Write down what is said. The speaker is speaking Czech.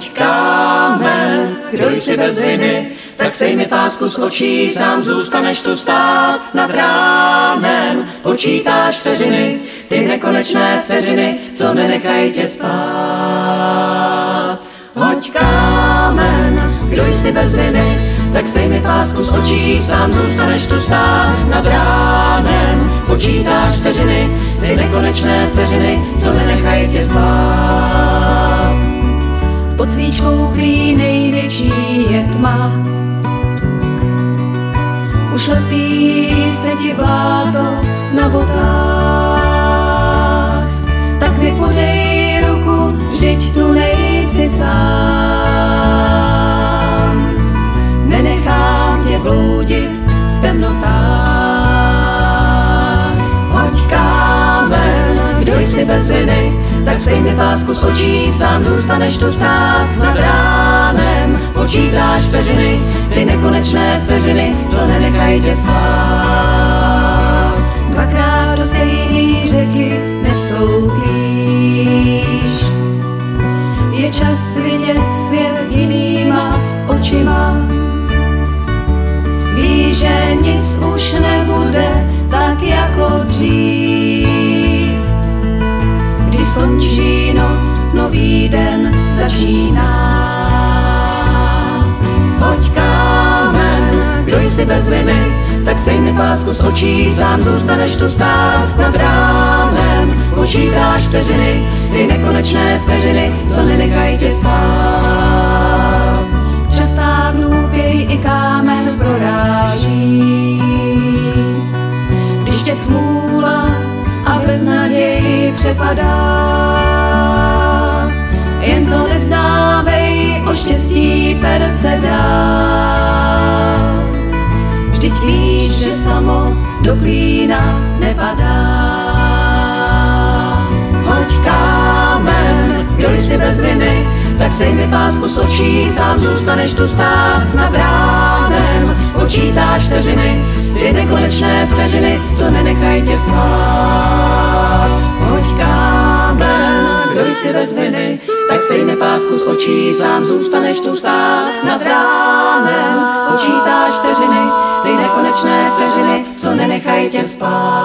Hoď kámen, kdo jsi bez viny, tak sejmi pásku z očí, sám zůstaneš tu stát nad ránem. Počítáš vteřiny, ty nekonečné vteřiny, co nenechají tě spát. Hoď kámen, kdo jsi bez viny, tak sejmi pásku z očí, sám zůstaneš tu stát nad ránem. Počítáš vteřiny, ty nekonečné vteřiny, co nenechají tě spát. Pod svíčkou prý největší je tma, už lepí se ti bláto na botách. Tak mi podej ruku, vždyť tu nejsi sám. Nenechám tě bloudit v temnotách. Hoď kámen, kdo jsi bez viny, tak sejmi pásku z očí, sám zůstaneš tu stát nad ránem. Počítáš vteřiny, ty nekonečné vteřiny, co nenechají tě spát. Dvakrát do stejné řeky nevstoupíš, je čas vidět svět jinýma očima. Víš, že nic už nebude tak jako dřív. Když skončí noc, nový den začíná. Hoď kámen, kdo jsi bez viny, tak sejmi pásku z očí, sám zůstaneš tu stát nad ránem. Počítáš vteřiny, ty nekonečné vteřiny, co nenechají tě spát. Častá hloupěj i kámen proráží, když tě smůla a beznaděj přepadá. Jen to nevzdávej, o štěstí per se dá. Vždyť víš, že samo do klína nepadá. Hoď kámen, kdo jsi bez viny, tak sejmi pásku z očí, sám zůstaneš tu stát nad ránem. Počítáš vteřiny, ty nekonečné vteřiny, co nenechají tě spát. Hoď kámen, kdo jsi bez viny, tak sejmi pásku z očí, sám zůstaneš tu stát nad ránem. Počítáš vteřiny, ty nekonečné vteřiny, co nenechají tě spát.